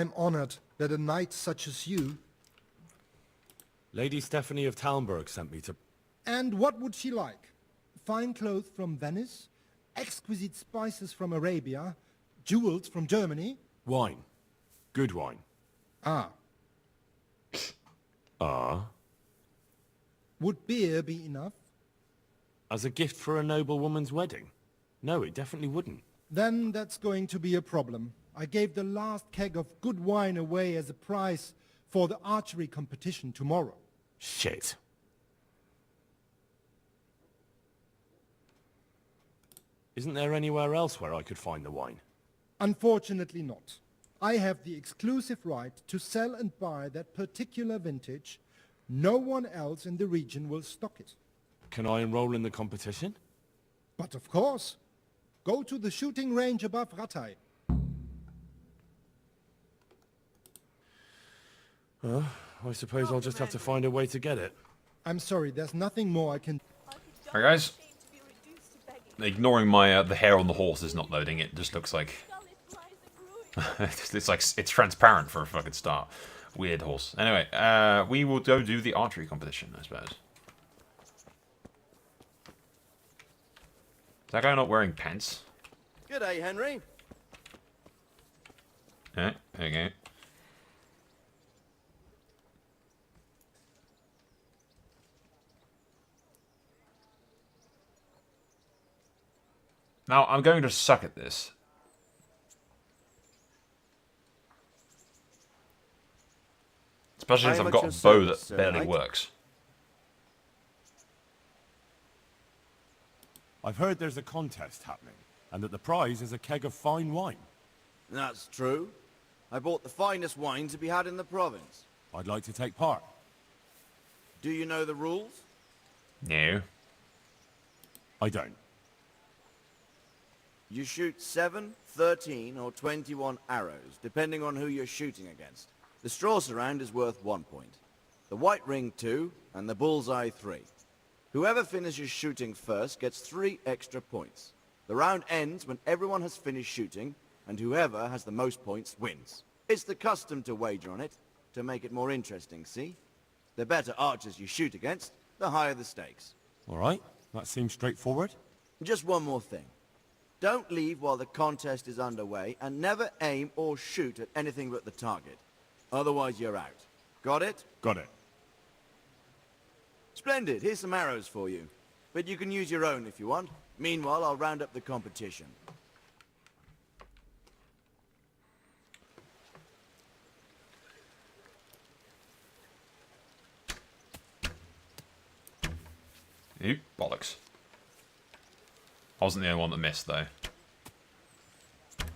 I'm honored that a knight such as you... Lady Stephanie of Talmberg sent me to... And what would she like? Fine clothes from Venice? Exquisite spices from Arabia? Jewels from Germany? Wine. Good wine. Ah. Ah? Would beer be enough? As a gift for a noble woman's wedding? No, it definitely wouldn't. Then that's going to be a problem. I gave the last keg of good wine away as a prize for the archery competition tomorrow. Shit. Isn't there anywhere else where I could find the wine? Unfortunately not. I have the exclusive right to sell and buy that particular vintage. No one else in the region will stock it. Can I enroll in the competition? But of course. Go to the shooting range above Rattay. I suppose I'll just have to find a way to get it. I'm sorry, there's nothing more I can... Alright guys. Ignoring my the hair on the horse is not loading, it just looks like... it's transparent for a fucking start. Weird horse. Anyway, we will go do the archery competition, I suppose. Is that guy not wearing pants? G'day, Henry. Yeah, okay. Now, I'm going to suck at this. Especially since I've got a bow that barely works. I've heard there's a contest happening, and that the prize is a keg of fine wine. That's true. I bought the finest wine to be had in the province. I'd like to take part. Do you know the rules? No. I don't. You shoot 7, 13, or 21 arrows, depending on who you're shooting against. The straw surround is worth 1 point. The white ring 2, and the bullseye 3. Whoever finishes shooting first gets 3 extra points. The round ends when everyone has finished shooting, and whoever has the most points wins. It's the custom to wager on it, to make it more interesting, see? The better archers you shoot against, the higher the stakes. All right, that seems straightforward. Just one more thing. Don't leave while the contest is underway, and never aim or shoot at anything but the target. Otherwise you're out. Got it? Got it. Splendid, here's some arrows for you. But you can use your own if you want. Meanwhile, I'll round up the competition. Oop, bollocks. I wasn't the only one that missed, though.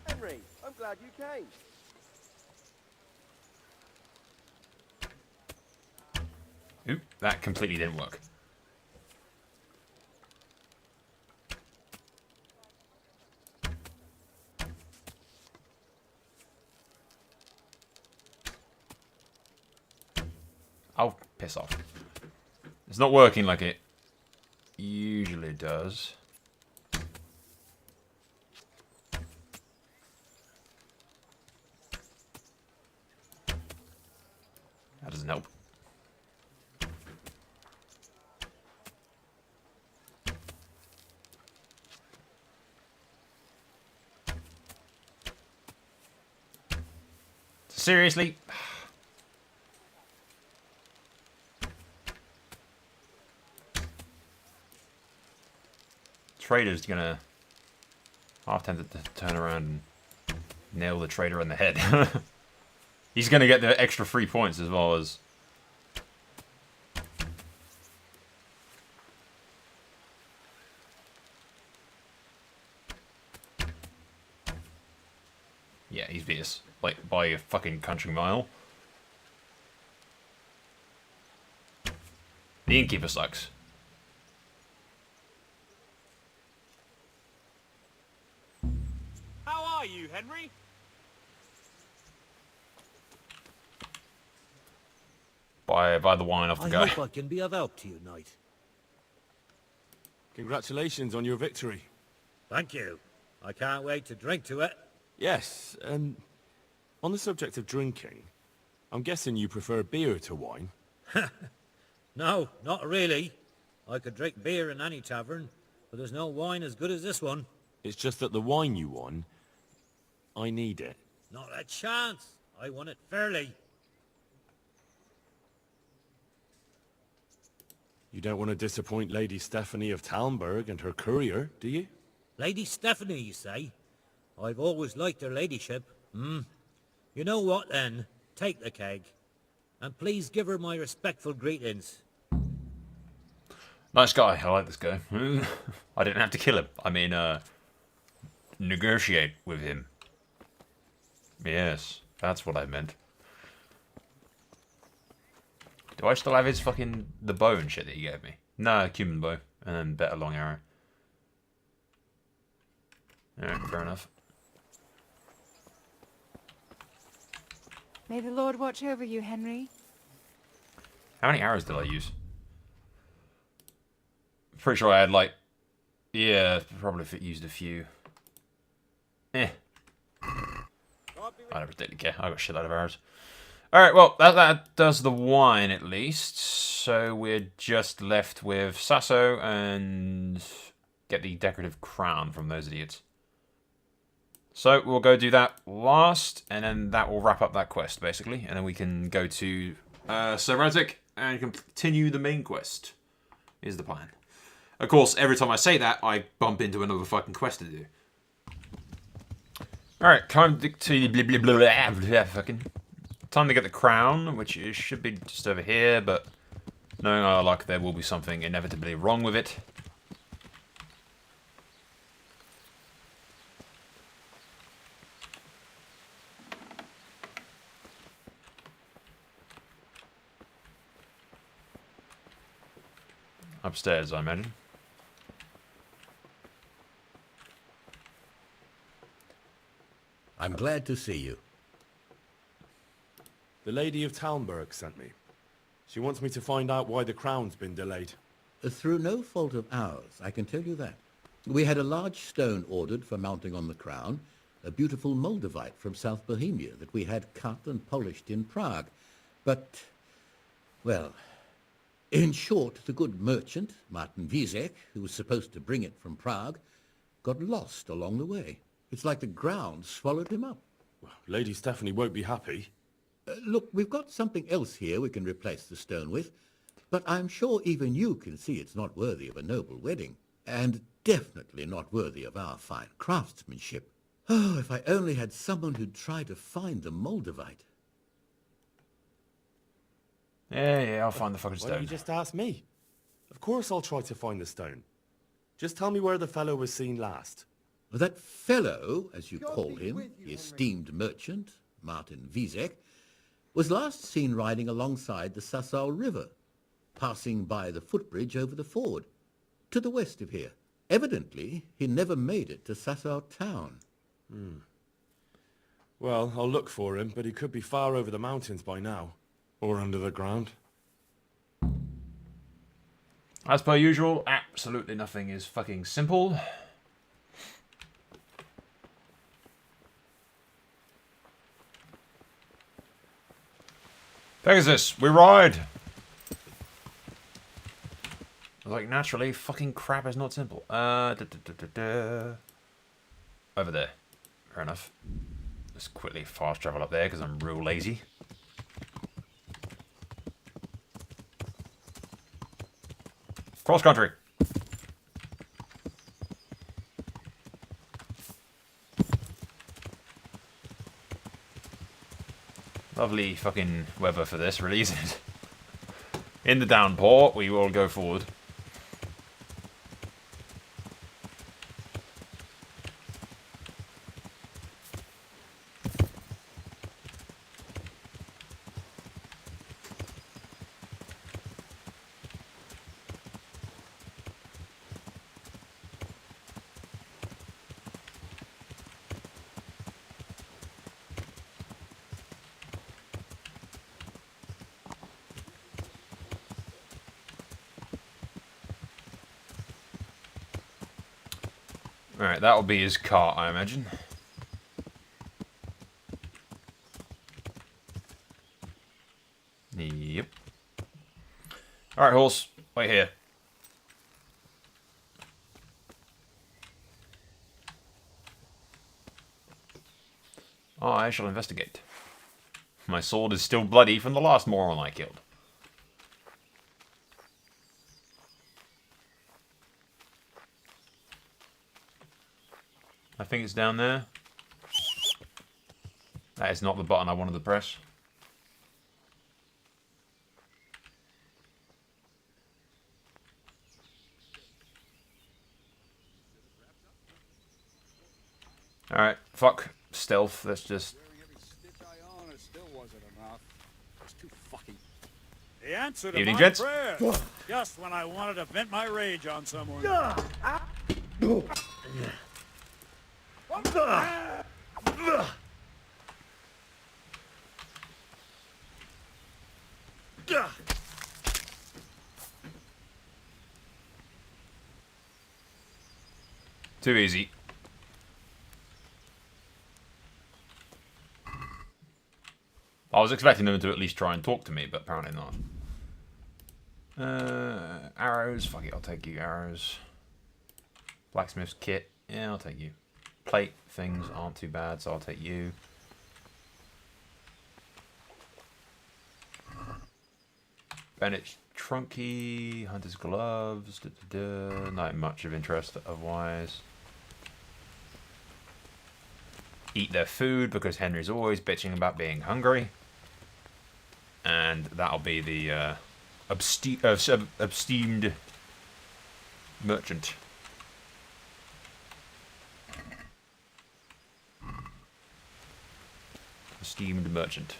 Henry, I'm glad you came. Oop, that completely didn't work. Oh, piss off. It's not working like it usually does. That doesn't help. Seriously? Trader's gonna half tempted to turn around and nail the trader in the head. He's gonna get the extra 3 points as well as... Yeah, he's beat us, like, by a fucking country mile. The innkeeper sucks. How are you, Henry? Buy the wine off the guy. I hope I can be of help to you, knight. Congratulations on your victory. Thank you. I can't wait to drink to it. Yes, On the subject of drinking, I'm guessing you prefer beer to wine. No, not really. I could drink beer in any tavern, but there's no wine as good as this one. It's just that the wine you won, I need it. Not a chance. I won it fairly. You don't want to disappoint Lady Stephanie of Talmberg and her courier, do you? Lady Stephanie, you say? I've always liked her ladyship. You know what, then? Take the keg. And please give her my respectful greetings. Nice guy. I like this guy. I didn't have to kill him. I mean, negotiate with him. Yes, that's what I meant. Do I still have his fucking... the bow and shit that he gave me? No, cumin bow. And then better long arrow. Alright, fair enough. May the Lord watch over you, Henry. How many arrows did I use? Pretty sure I had like... yeah, probably if it used a few. I don't particularly care. I got shit out of arrows. Alright, well, that does the wine at least. So we're just left with Sasso and get the decorative crown from those idiots. So we'll go do that last, and then that will wrap up that quest, basically. And then we can go to Sir Radzik and continue the main quest, is the plan. Of course, every time I say that, I bump into another fucking quest to do. Alright, time to fucking... time to get the crown, which should be just over here, but knowing our luck, there will be something inevitably wrong with it. Upstairs, I imagine. I'm glad to see you. The Lady of Talmberg sent me. She wants me to find out why the crown's been delayed. Through no fault of ours, I can tell you that. We had a large stone ordered for mounting on the crown, a beautiful Moldavite from South Bohemia that we had cut and polished in Prague. But, well, in short, the good merchant, Martin Wieseck, who was supposed to bring it from Prague, got lost along the way. It's like the ground swallowed him up. Well, Lady Stephanie won't be happy. Look, we've got something else here we can replace the stone with, but I'm sure even you can see it's not worthy of a noble wedding, and definitely not worthy of our fine craftsmanship. Oh, if I only had someone who'd try to find the Moldavite. Yeah, I'll find the fucking Why don't stone. you just ask me? Of course I'll try to find the stone. Just tell me where the fellow was seen last. That fellow, as you call him, the esteemed merchant, Martin Wieseck, was last seen riding alongside the Sassau River, passing by the footbridge over the ford, to the west of here. Evidently, he never made it to Sassau town. Well, I'll look for him, but he could be far over the mountains by now. Or under the ground. As per usual, absolutely nothing is fucking simple. Pegasus, we ride! I was like, naturally, fucking crap is not simple. Over there. Fair enough. Let's quickly fast travel up there, because I'm real lazy. Cross country. Lovely fucking weather for this, really, isn't it? In the downpour, we will go forward. Alright, that'll be his cart, I imagine. Alright, horse. Wait here. I shall investigate. My sword is still bloody from the last moron I killed. I think it's down there. That is not the button I wanted to press. Alright, fuck stealth, let's just... The answer to Evening, my gents. prayer. Just when I wanted to vent my rage on someone. Too easy. I was expecting them to at least try and talk to me, but apparently not. Arrows. Fuck it, I'll take you. Arrows. Blacksmith's kit. Yeah, I'll take you. Plate things aren't too bad, so I'll take you. Bandage trunky. Hunter's gloves. Not much of interest otherwise. Eat their food because Henry's always bitching about being hungry. And that'll be the esteemed merchant. Esteemed merchant.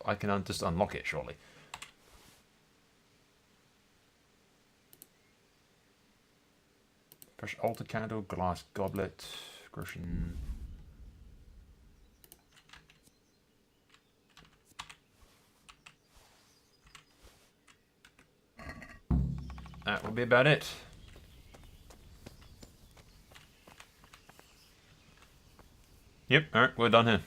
I can just unlock it, surely. Fresh altar candle, glass goblet, Grecian. That will be about it. Yep, alright, we're done here.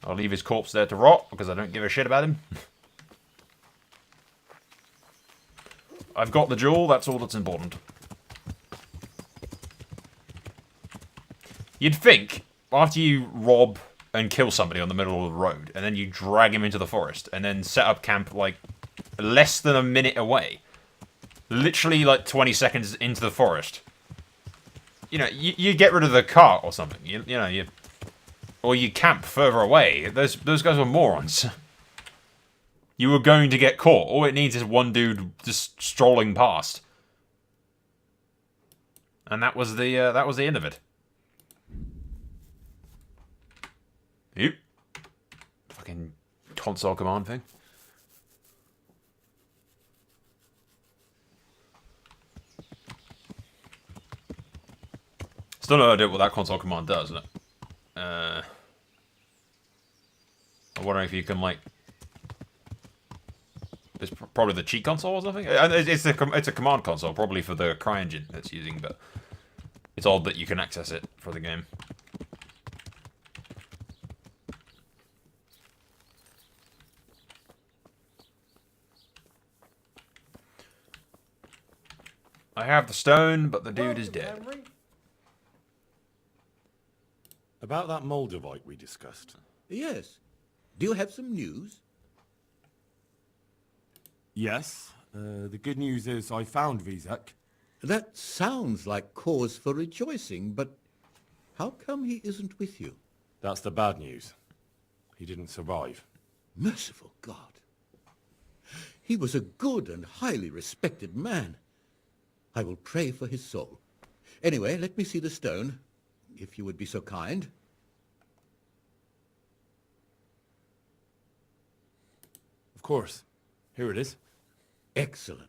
I'll leave his corpse there to rot, because I don't give a shit about him. I've got the jewel, that's all that's important. You'd think, after you rob and kill somebody on the middle of the road, and then you drag him into the forest, and then set up camp, like, less than a minute away. Literally, like, 20 seconds into the forest. You know, you get rid of the cart or something. You know, or you camp further away. Those guys were morons. You were going to get caught. All it needs is one dude just strolling past. And that was the end of it. Yep. Fucking console command thing. Still no idea what that console command does, isn't it? I'm wondering if you can, like... It's probably the cheat console or something? It's a command console, probably for the CryEngine it's using, but... It's odd that you can access it for the game. I have the stone, but the dude is dead. About that Moldavite we discussed. Yes. Do you have some news? Yes. The good news is I found Vizek. That sounds like cause for rejoicing, but how come he isn't with you? That's the bad news. He didn't survive. Merciful God. He was a good and highly respected man. I will pray for his soul. Anyway, let me see the stone, if you would be so kind. Of course. Here it is. Excellent.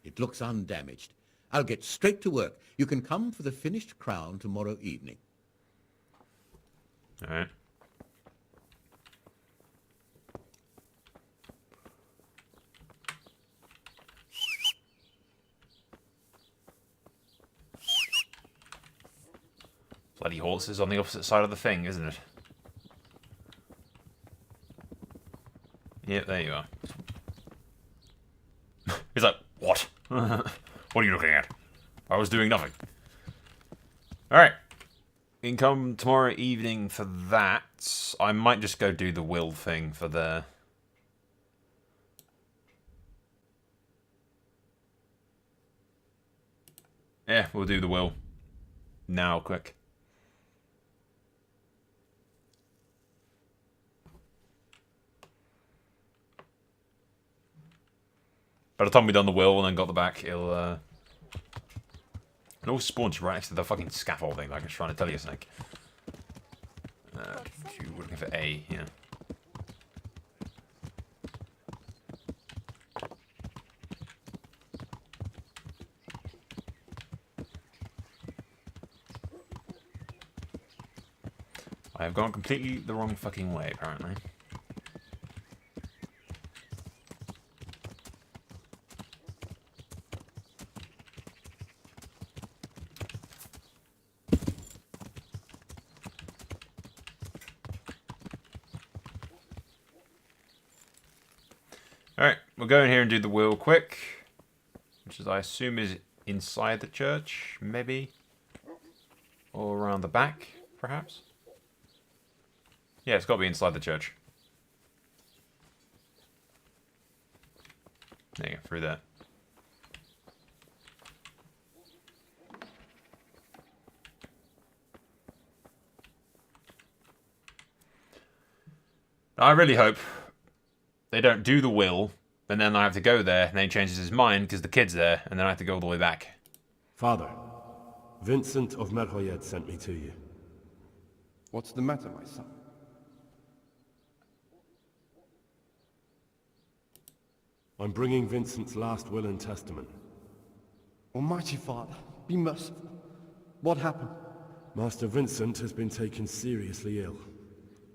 It looks undamaged. I'll get straight to work. You can come for the finished crown tomorrow evening. Alright. Bloody horses on the opposite side of the thing, isn't it? Yeah, there you are. He's like, what? What are you looking at? I was doing nothing. Alright. You can come tomorrow evening for that. I might just go do the will thing for the... Yeah, we'll do the will. Now, quick. By the time we've done the will and then got the back, it'll, it always spawns right next to the fucking scaffolding, like I was trying to tell you, Snake. You were looking for A, yeah. I have gone completely the wrong fucking way, apparently. Alright, we'll go in here and do the will quick. Which is, I assume, is inside the church, maybe? Or around the back, perhaps? Yeah, it's got to be inside the church. There you go, through there. I really hope they don't do the will, and then I have to go there, and then he changes his mind because the kid's there, and then I have to go all the way back. Father, Vincent of Merhoyed sent me to you. What's the matter, my son? I'm bringing Vincent's last will and testament. Almighty Father, be merciful. What happened? Master Vincent has been taken seriously ill.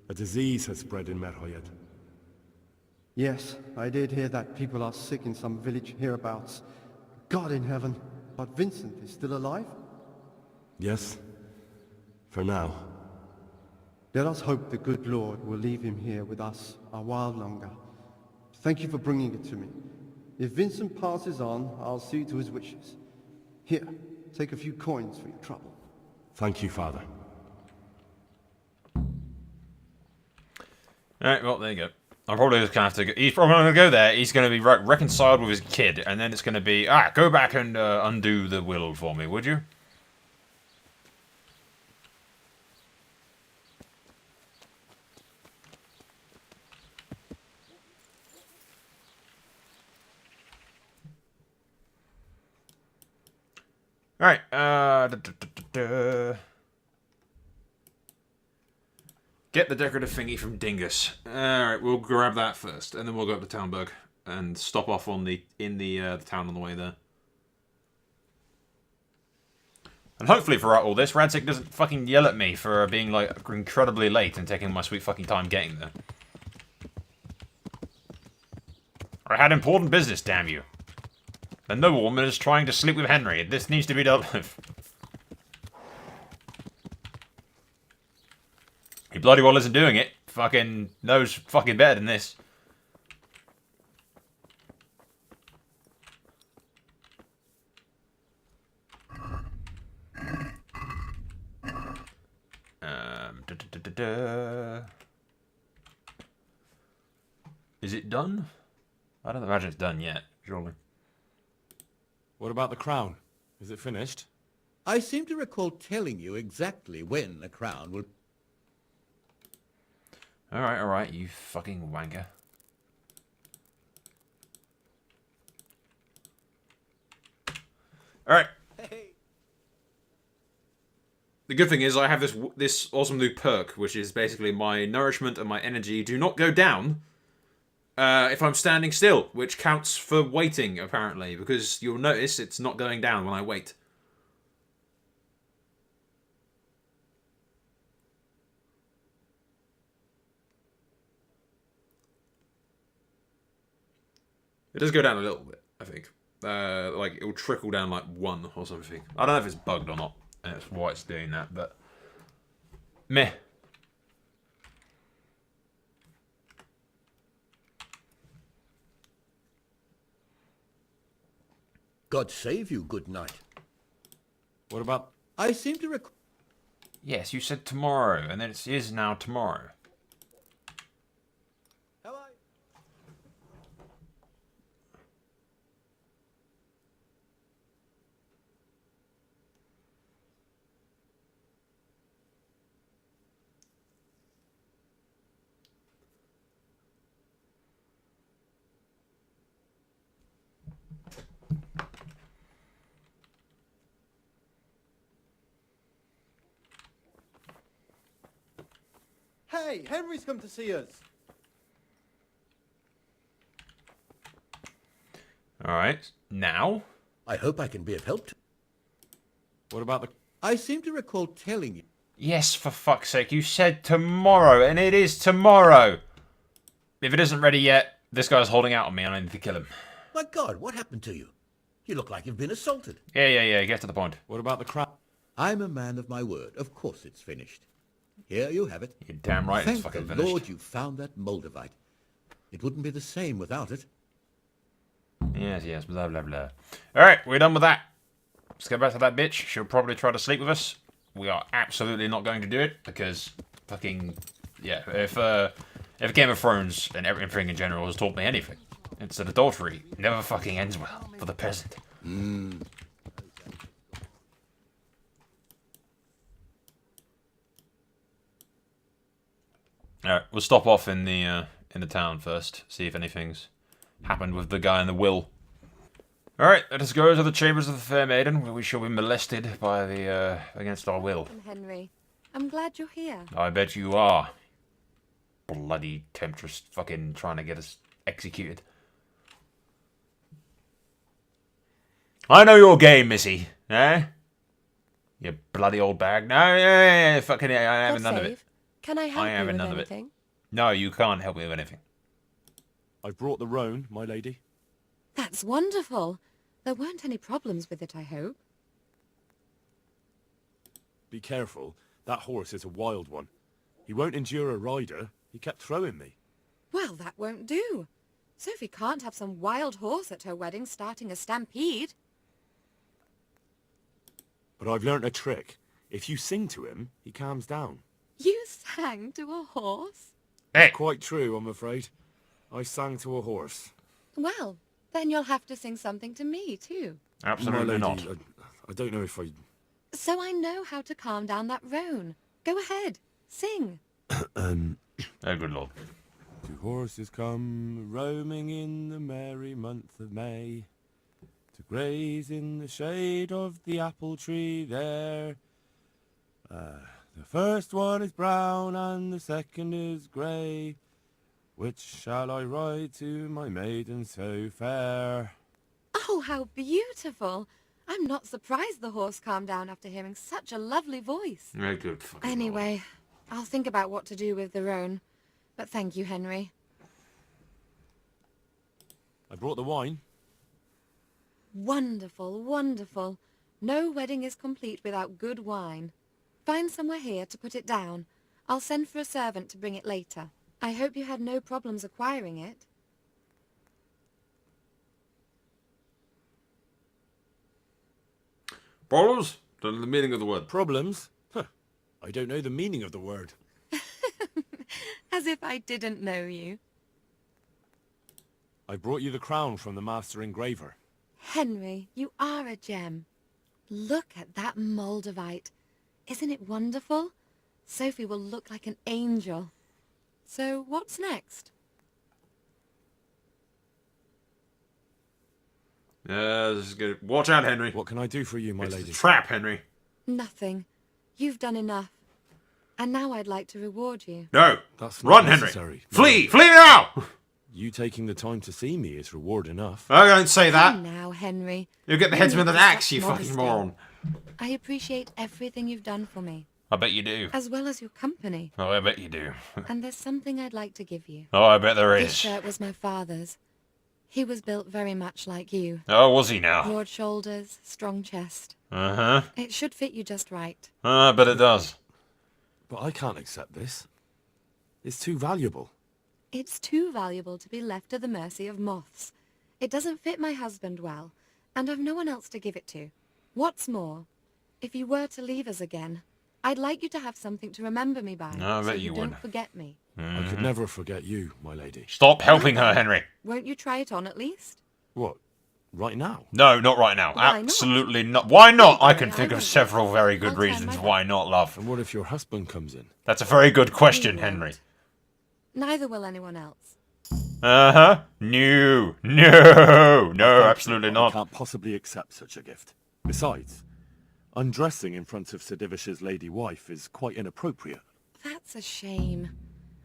A disease has spread in Merhoyed. Yes, I did hear that people are sick in some village hereabouts. God in heaven, but Vincent is still alive? Yes, for now. Let us hope the good Lord will leave him here with us a while longer. Thank you for bringing it to me. If Vincent passes on, I'll see to his wishes. Here, take a few coins for your trouble. Thank you, Father. Alright, well, there you go. I'm probably just going to have to go... He's probably going to go there, he's going to be reconciled with his kid, and then it's going to be, go back and undo the will for me, would you? Alright, get the decorative thingy from Dingus. Alright, we'll grab that first, and then we'll go up to Townburg and stop off on the town on the way there. And hopefully throughout all this, Radzik doesn't fucking yell at me for being, like, incredibly late and taking my sweet fucking time getting there. I had important business, damn you. The noblewoman is trying to sleep with Henry. This needs to be dealt with. He bloody well isn't doing it. Fucking knows fucking better than this. Is it done? I don't imagine it's done yet, surely. What about the crown? Is it finished? I seem to recall telling you exactly when the crown will... Alright, you fucking wanker. Alright. The good thing is I have this awesome new perk, which is basically my nourishment and my energy do not go down if I'm standing still, which counts for waiting, apparently, because you'll notice it's not going down when I wait. It does go down a little bit, I think. Like, it will trickle down like 1 or something. I don't know if it's bugged or not, and that's why it's doing that, but... Meh. God save you, good knight. What about... I seem to recall... Yes, you said tomorrow, and then it is now tomorrow. Hey, Henry's come to see us. Alright, now? I hope I can be of help to... What about the... I seem to recall telling you... Yes, for fuck's sake, you said tomorrow, and it is tomorrow! If it isn't ready yet, this guy's holding out on me and I need to kill him. My God, what happened to you? You look like you've been assaulted. Yeah, get to the point. What about the crowd? I'm a man of my word. Of course it's finished. Here you have it. You're damn right Thank it's fucking the finished. Lord you found that Moldavite. It wouldn't be the same without it. Yes, blah, blah, blah. Alright, we're done with that. Let's go back to that bitch. She'll probably try to sleep with us. We are absolutely not going to do it, because fucking... Yeah, if Game of Thrones and everything in general has taught me anything, it's that adultery never fucking ends well for the peasant. Alright, we'll stop off in the town first, see if anything's happened with the guy in the will. Alright, let us go to the chambers of the fair maiden, where we shall be molested by the, against our will. Henry, I'm glad you're here. I bet you are. Bloody temptress fucking trying to get us executed. I know your game, missy. Eh? You bloody old bag. No, yeah, fucking I ain't having none of it. Can I help I ain't you having with none of it. anything? No, you can't help me with anything. I've brought the roan, my lady. That's wonderful. There weren't any problems with it, I hope. Be careful. That horse is a wild one. He won't endure a rider. He kept throwing me. Well, that won't do. Sophie can't have some wild horse at her wedding starting a stampede. But I've learnt a trick. If you sing to him, he calms down. You sang to a horse? Hey! Quite true, I'm afraid. I sang to a horse. Well, then you'll have to sing something to me, too. Absolutely my lady, not. I don't know if I... So I know how to calm down that roan. Go ahead, sing. Oh, good lord. Two horses come roaming in the merry month of May to graze in the shade of the apple tree there. The first one is brown and the second is grey. Which shall I ride to, my maiden so fair? Oh, how beautiful. I'm not surprised the horse calmed down after hearing such a lovely voice. Oh, good fucking Anyway, I'll think about what to do with the roan. But thank you, Henry. I brought the wine. Wonderful, wonderful. No wedding is complete without good wine. Find somewhere here to put it down. I'll send for a servant to bring it later. I hope you had no problems acquiring it. Problems? Don't know the meaning of the word. Problems? Huh. I don't know the meaning of the word. As if I didn't know you. I brought you the crown from the master engraver. Henry, you are a gem. Look at that Moldavite. Isn't it wonderful? Sophie will look like an angel. So, what's next? Yeah, this is good. Watch out, Henry. What can I do for you, my It's lady? a trap, Henry. Nothing. You've done enough. And now I'd like to reward you. No. That's Run, not Henry. necessary. Flee! Flee now! You taking the time to see me is reward enough. I don't say that. Come now, Henry. You'll get the You headsman need with to an axe, stop you fucking modesty. moron. I appreciate everything you've done for me, I bet you do. as well as your company. Oh, I bet you do. And there's something I'd like to give you. Oh, I bet there This is. shirt was my father's. He was built very much like you. Oh, was he now? Broad shoulders, strong chest. Uh-huh. It should fit you just right. I bet it does. But I can't accept this. It's too valuable. It's too valuable to be left to the mercy of moths. It doesn't fit my husband well, And I've no one else to give it to. What's more, if you were to leave us again, I'd like you to have something to remember me by, I so bet you you don't would. forget me. I could never forget you, my lady. Stop helping her, Henry. Won't you try it on at least? What? Right now? No, not right now. Why not? Absolutely not. Why not? I Don't can worry, think I of won't several very good I'll turn reasons my why not, love. And what if your husband comes in? That's a very good question, He Henry. won't. Neither will anyone else. Uh-huh. No. No. No, absolutely I not. can't possibly accept such a gift. Besides, undressing in front of Sir Divish's lady wife is quite inappropriate. That's a shame.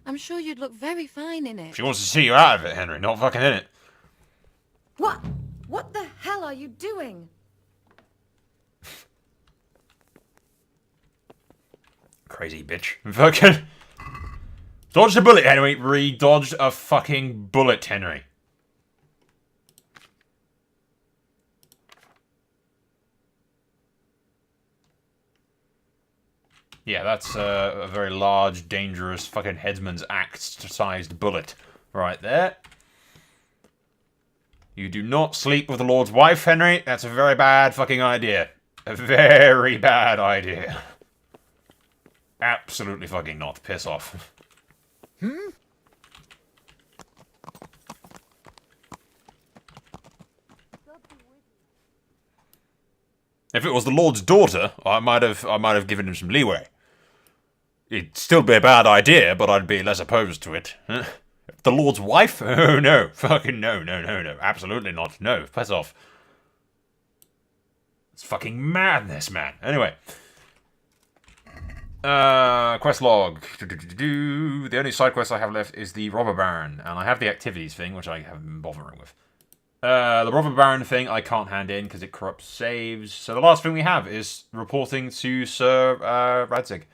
I'm sure you'd look very fine in it. She wants to see you out of it, Henry, not fucking in it. What? What the hell are you doing? Crazy bitch. Fucking... Dodged a bullet, Henry. Re-dodged a fucking bullet, Henry. Yeah, that's a very large, dangerous, fucking headsman's axe-sized bullet right there. You do not sleep with the Lord's wife, Henry. That's a very bad fucking idea. A very bad idea. Absolutely fucking not. Piss off. If it was the Lord's daughter, I might have given him some leeway. It'd still be a bad idea, but I'd be less opposed to it. The Lord's wife? Oh no. Fucking no. Absolutely not. No. Piss off. It's fucking madness, man. Anyway. Quest log. The only side quest I have left is the Robber Baron, and I have the activities thing, which I haven't been bothering with. The Robber Baron thing I can't hand in because it corrupts saves. So the last thing we have is reporting to Sir Radzig,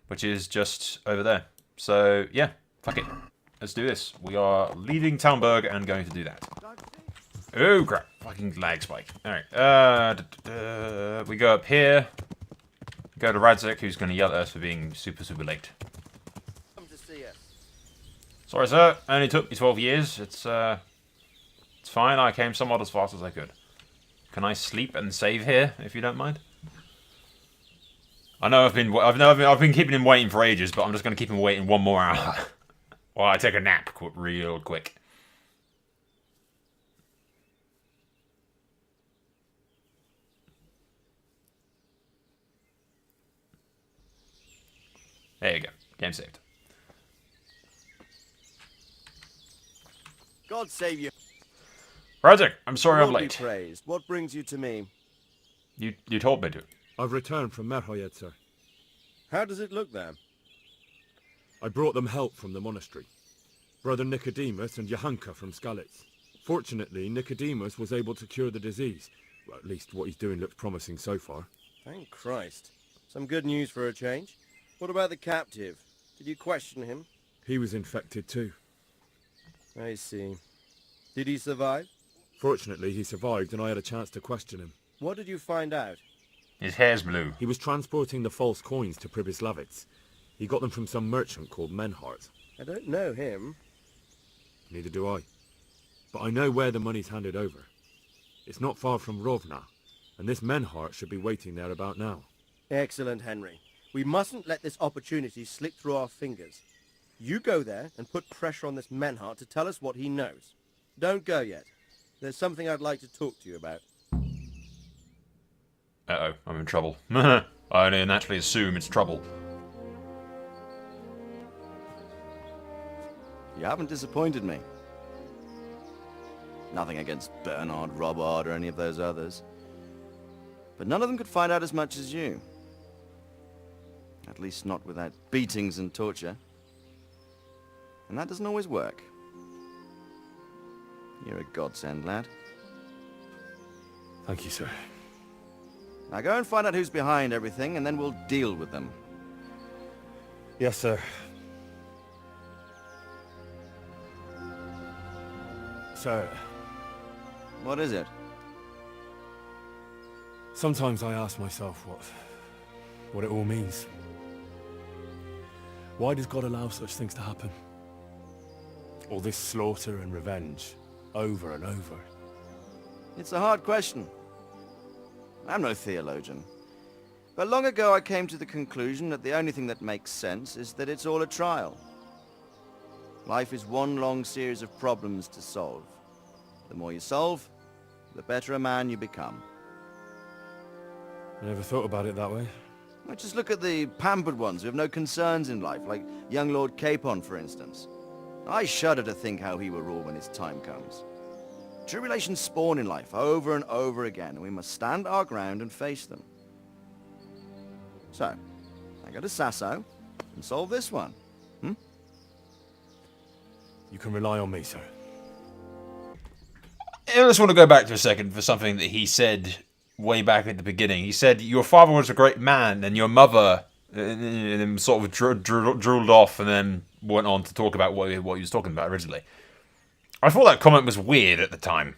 which is just over there. So yeah, fuck it. Let's do this. We are leaving Talmberg and going to do that. Oh crap. Fucking lag spike. Alright. We go up here. Go to Radzig, who's going to yell at us for being super late. Come to see us. Sorry, sir. Only took me 12 years. It's fine. I came somewhat as fast as I could. Can I sleep and save here, if you don't mind? I know I've been keeping him waiting for ages, but I'm just going to keep him waiting one more hour while I take a nap real quick. There you go. Game saved. God save you. Radzig, I'm sorry I'm Lord be late. praised. What brings you to me? You told me to. I've returned from Merhoyed, sir. How does it look there? I brought them help from the monastery. Brother Nicodemus and Johanka from Skalitz. Fortunately, Nicodemus was able to cure the disease. Well, at least what he's doing looks promising so far. Thank Christ. Some good news for a change. What about the captive? Did you question him? He was infected too. I see. Did he survive? Fortunately, he survived and I had a chance to question him. What did you find out? His hair's blue. He was transporting the false coins to Pribyslavitz. He got them from some merchant called Menhart. I don't know him. Neither do I. But I know where the money's handed over. It's not far from Rovna, and this Menhart should be waiting there about now. Excellent, Henry. We mustn't let this opportunity slip through our fingers. You go there and put pressure on this Menhart to tell us what he knows. Don't go yet. There's something I'd like to talk to you about. Uh-oh, I'm in trouble. I only naturally assume it's trouble. You haven't disappointed me. Nothing against Bernard, Robert, or any of those others. But none of them could find out as much as you. At least not without beatings and torture. And that doesn't always work. You're a godsend, lad. Thank you, sir. Now go and find out who's behind everything, and then we'll deal with them. Yes, sir. Sir, What is it? sometimes I ask myself what it all means. Why does God allow such things to happen? All this slaughter and revenge, over and over. It's a hard question. I'm no theologian. But long ago I came to the conclusion that the only thing that makes sense is that it's all a trial. Life is one long series of problems to solve. The more you solve, the better a man you become. I never thought about it that way. Well, just look at the pampered ones who have no concerns in life, like young Lord Capon, for instance. I shudder to think how he will rule when his time comes. Tribulations spawn in life over and over again, and we must stand our ground and face them. So, I go to Sasso and solve this one. You can rely on me, sir. I just want to go back to a second for something that he said way back at the beginning. He said, your father was a great man, and your mother... And then sort of drooled off and then went on to talk about what he was talking about originally. I thought that comment was weird at the time.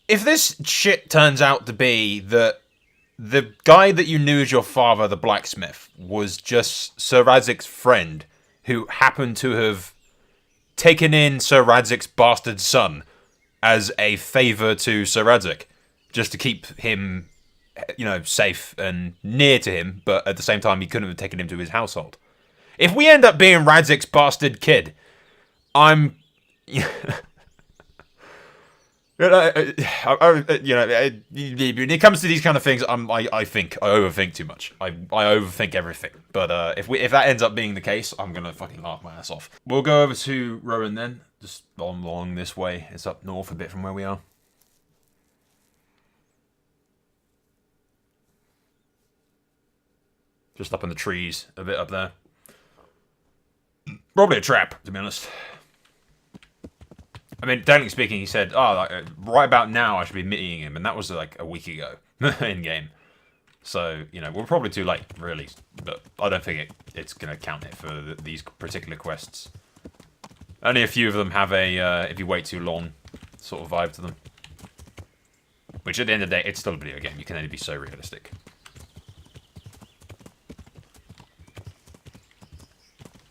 If this shit turns out to be that the guy that you knew as your father, the blacksmith, was just Sir Radzik's friend who happened to have taken in Sir Radzik's bastard son as a favour to Sir Radzik, just to keep him, you know, safe and near to him, but at the same time he couldn't have taken him to his household. If we end up being Radzik's bastard kid, I'm... when it comes to these kind of things, I overthink too much. I overthink everything. But if that ends up being the case, I'm gonna fucking laugh my ass off. We'll go over to Rowan then, just along this way. It's up north a bit from where we are. Just up in the trees, a bit up there. Probably a trap, to be honest. I mean, technically speaking, he said, right about now I should be meeting him, and that was like a week ago in-game. So, you know, we're probably too late, really. But I don't think it's going to count it for these particular quests. Only a few of them have a, if you wait too long, sort of vibe to them. Which, at the end of the day, it's still a video game. You can only be so realistic.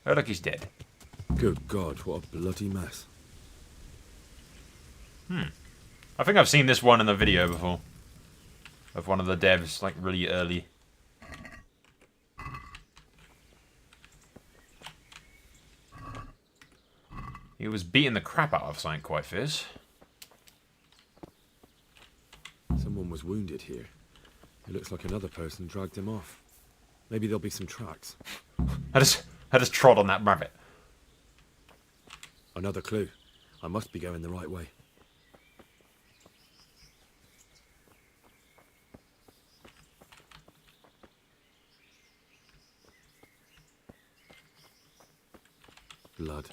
Oh, look, he's dead. Good God, what a bloody mess. I think I've seen this one in a video before. Of one of the devs, like, really early. He was beating the crap out of something quite fierce. Someone was wounded here. It looks like another person dragged him off. Maybe there'll be some tracks. I just trod on that rabbit. Another clue. I must be going the right way. Blood.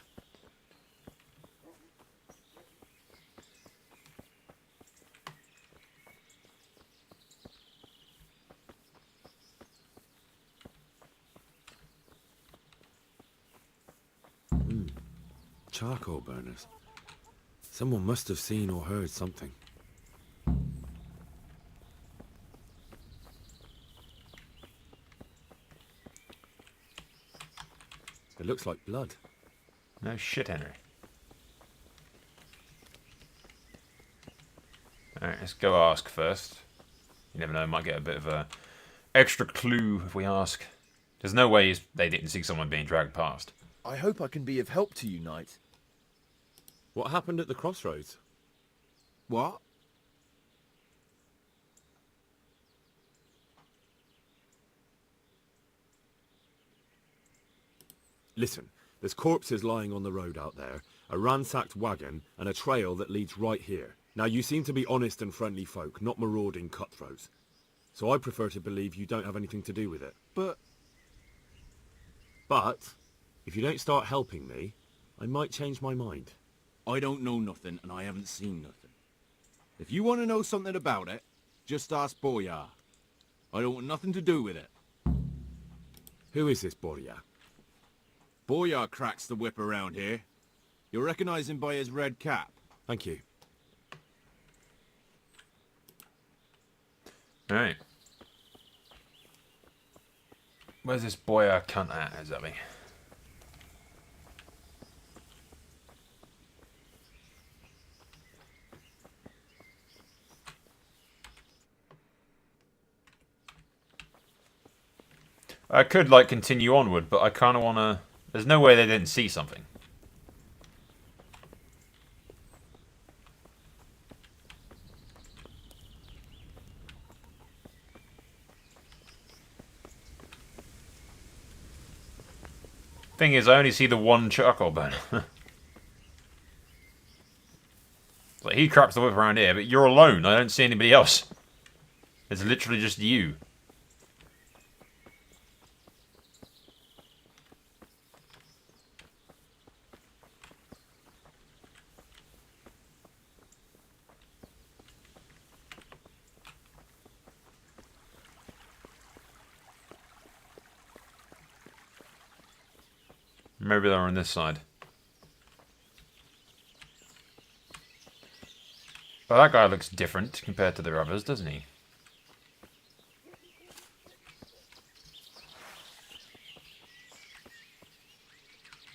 Charcoal burners. Someone must have seen or heard something. It looks like blood. No shit, Henry. Alright, let's go ask first. You never know, might get a bit of a extra clue if we ask. There's no way they didn't see someone being dragged past. I hope I can be of help to you, Knight. What happened at the crossroads? What? Listen, there's corpses lying on the road out there, a ransacked wagon, and a trail that leads right here. Now, you seem to be honest and friendly folk, not marauding cutthroats. So I prefer to believe you don't have anything to do with it. But, if you don't start helping me, I might change my mind. I don't know nothing, and I haven't seen nothing. If you want to know something about it, just ask Boyar. I don't want nothing to do with it. Who is this Boyar? Boyar cracks the whip around here. You'll recognize him by his red cap. Thank you. Alright. Where's this Boyar cunt at, exactly? I could, like, continue onward, but I kind of want to... There's no way they didn't see something. Thing is, I only see the one charcoal burner. Like, he craps the whip around here, but you're alone. I don't see anybody else. It's literally just you. Maybe they're on this side. Well, that guy looks different compared to the others, doesn't he?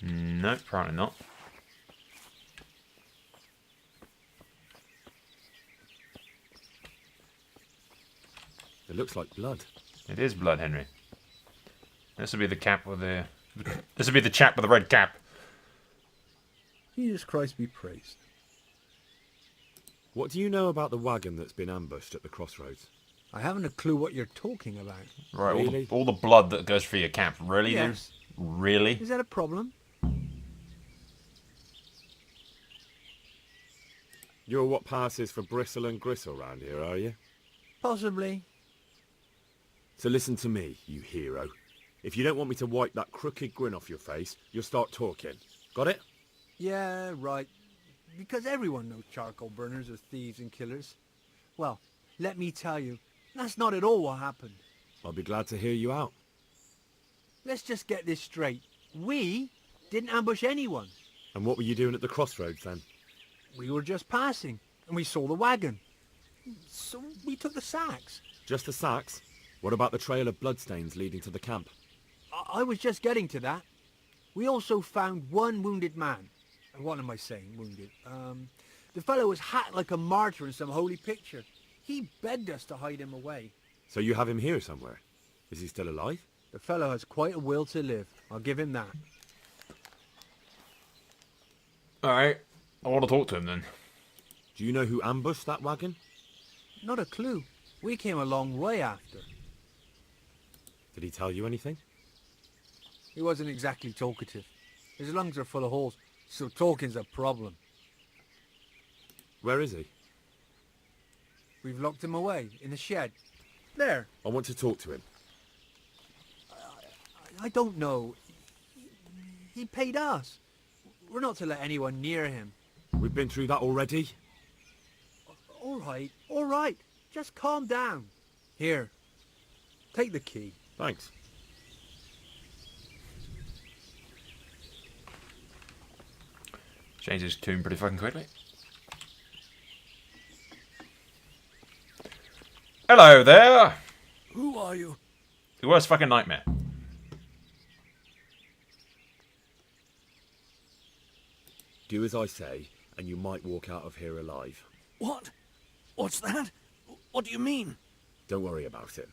No, probably not. It looks like blood. It is blood, Henry. This will be the cap with the... This will be the chap with the red cap. Jesus Christ be praised. What do you know about the wagon that's been ambushed at the crossroads? I haven't a clue what you're talking about. Right, Really? all the blood that goes through your cap. Really, dude? Yes. Really? Is that a problem? You're what passes for bristle and gristle round here, are you? Possibly. So listen to me, you hero. If you don't want me to wipe that crooked grin off your face, you'll start talking. Got it? Yeah, right. Because everyone knows charcoal burners are thieves and killers. Well, let me tell you, that's not at all what happened. I'll be glad to hear you out. Let's just get this straight. We didn't ambush anyone. And what were you doing at the crossroads then? We were just passing, and we saw the wagon. So we took the sacks. Just the sacks? What about the trail of bloodstains leading to the camp? I was just getting to that. We also found one wounded man. What am I saying, wounded? The fellow was hacked like a martyr in some holy picture. He begged us to hide him away. So you have him here somewhere? Is he still alive? The fellow has quite a will to live. I'll give him that. Alright, I want to talk to him then. Do you know who ambushed that wagon? Not a clue. We came a long way after. Did he tell you anything? He wasn't exactly talkative. His lungs are full of holes, so talking's a problem. Where is he? We've locked him away, in the shed. There. I want to talk to him. I don't know. He paid us. We're not to let anyone near him. We've been through that already. All right. Just calm down. Here. Take the key. Thanks. Change his tune pretty fucking quickly. Hello there! Who are you? The worst fucking nightmare. Do as I say, and you might walk out of here alive. What? What's that? What do you mean? Don't worry about it.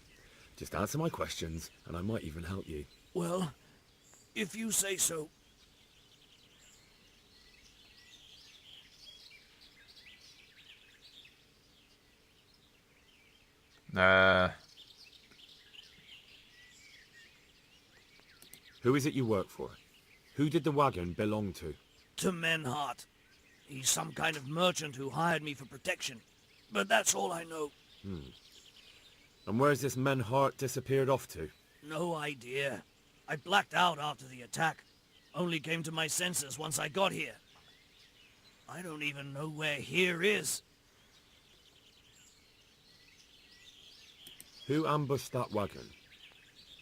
Just answer my questions, and I might even help you. Well, if you say so. Who is it you work for? Who did the wagon belong to? To Menhart. He's some kind of merchant who hired me for protection. But that's all I know. And where's this Menhart disappeared off to? No idea. I blacked out after the attack. Only came to my senses once I got here. I don't even know where here is. Who ambushed that wagon?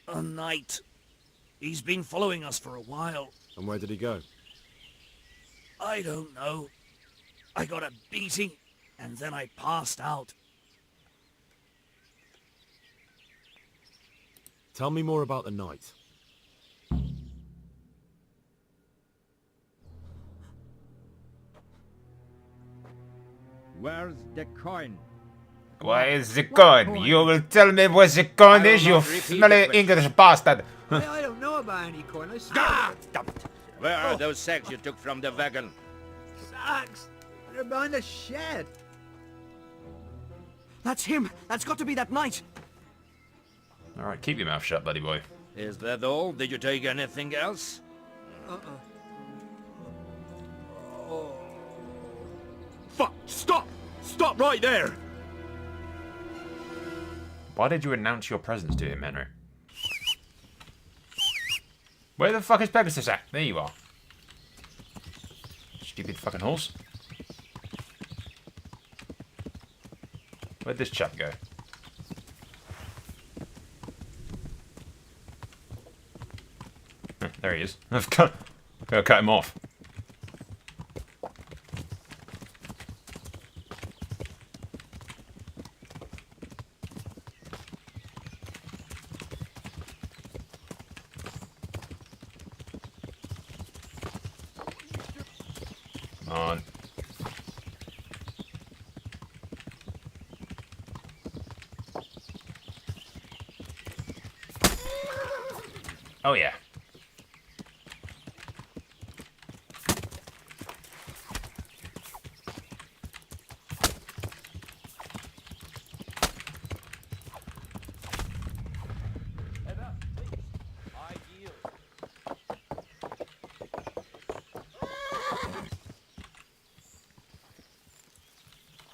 A knight. He's been following us for a while. And where did he go? I don't know. I got a beating, and then I passed out. Tell me more about the knight. Where's the coin? Where is the gun? You will tell me where the gun is, you smelly English bastard. I don't know about any coin. I swear. Stop it! Where are those sacks you took from the wagon? Sacks! They're behind the shed. That's him. That's got to be that knight. Alright, keep your mouth shut, buddy boy. Is that all? Did you take anything else? Fuck! Stop! Stop right there! Why did you announce your presence to him, Henry? Where the fuck is Pegasus at? There you are. Stupid fucking horse. Where'd this chap go? There he is. I've gotta cut him off. Come on. Oh yeah.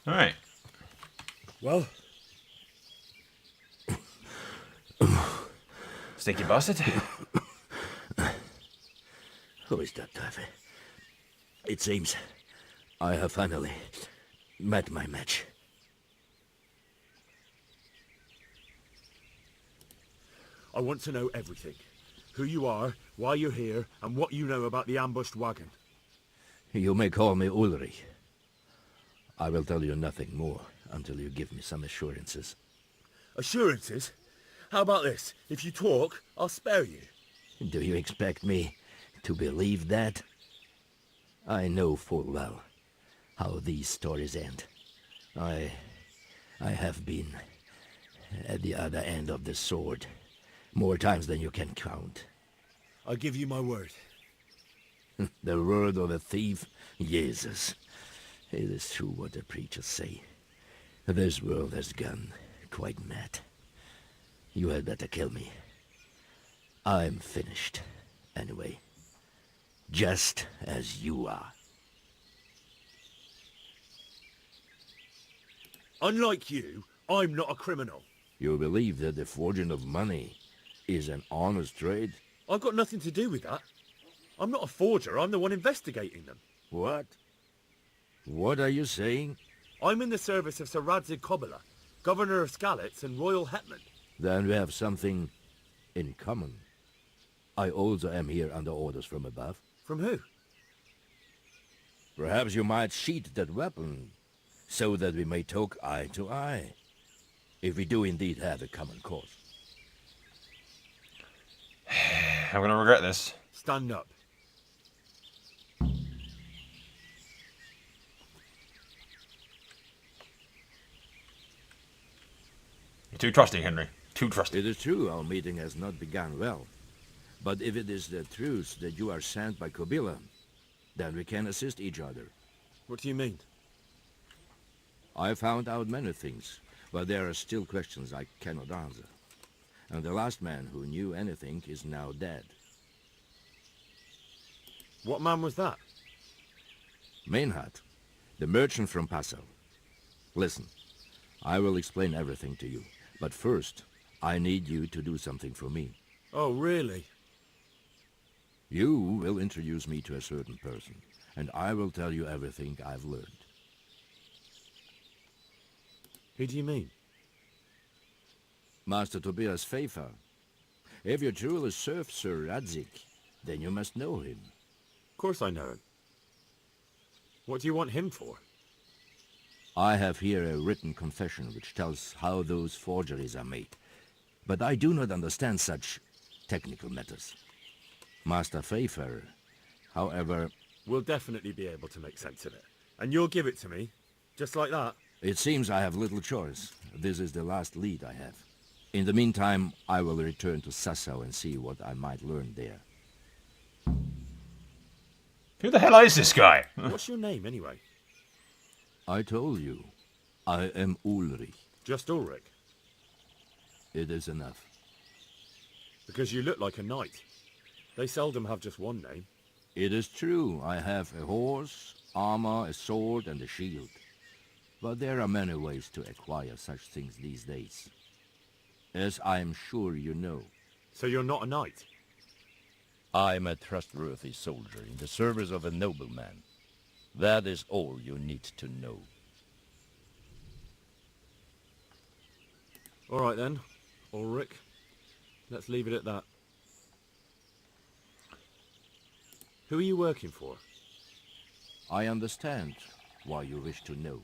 Alright. Well, Stinky bastard. Who is that, Taffy? It seems I have finally met my match. I want to know everything. Who you are, why you're here, and what you know about the ambushed wagon. You may call me Ulrich. I will tell you nothing more until you give me some assurances. Assurances? How about this? If you talk, I'll spare you. Do you expect me to believe that? I know full well how these stories end. I have been at the other end of the sword more times than you can count. I give you my word. The word of a thief? Jesus. It is true what the preachers say. This world has gone quite mad. You had better kill me. I'm finished, anyway. Just as you are. Unlike you, I'm not a criminal. You believe that the forging of money is an honest trade? I've got nothing to do with that. I'm not a forger, I'm the one investigating them. What? What are you saying? I'm in the service of Sir Radzig Kobyla, Governor of Skalitz and Royal Hetman. Then we have something in common. I also am here under orders from above. From who? Perhaps you might sheath that weapon, so that we may talk eye to eye, if we do indeed have a common cause. I'm gonna regret this. Stand up. You're too trusting, Henry. Too trusting. It is true our meeting has not begun well. But if it is the truth that you are sent by Kobyla, then we can assist each other. What do you mean? I found out many things, but there are still questions I cannot answer. And the last man who knew anything is now dead. What man was that? Meinhard, the merchant from Passau. Listen, I will explain everything to you. But first, I need you to do something for me. Oh, really? You will introduce me to a certain person, and I will tell you everything I've learned. Who do you mean? Master Tobias Pfeiffer. If you truly serve Sir Radzig, then you must know him. Of course I know him. What do you want him for? I have here a written confession which tells how those forgeries are made. But I do not understand such technical matters. Master Pfeiffer, however... We'll definitely be able to make sense of it. And you'll give it to me, just like that? It seems I have little choice. This is the last lead I have. In the meantime, I will return to Sasau and see what I might learn there. Who the hell is this guy? What's your name, anyway? I told you, I am Ulrich. Just Ulrich? It is enough. Because you look like a knight. They seldom have just one name. It is true, I have a horse, armor, a sword, and a shield. But there are many ways to acquire such things these days. As I am sure you know. So you're not a knight? I am a trustworthy soldier in the service of a nobleman. That is all you need to know. All right then, Ulrich. Let's leave it at that. Who are you working for? I understand why you wish to know,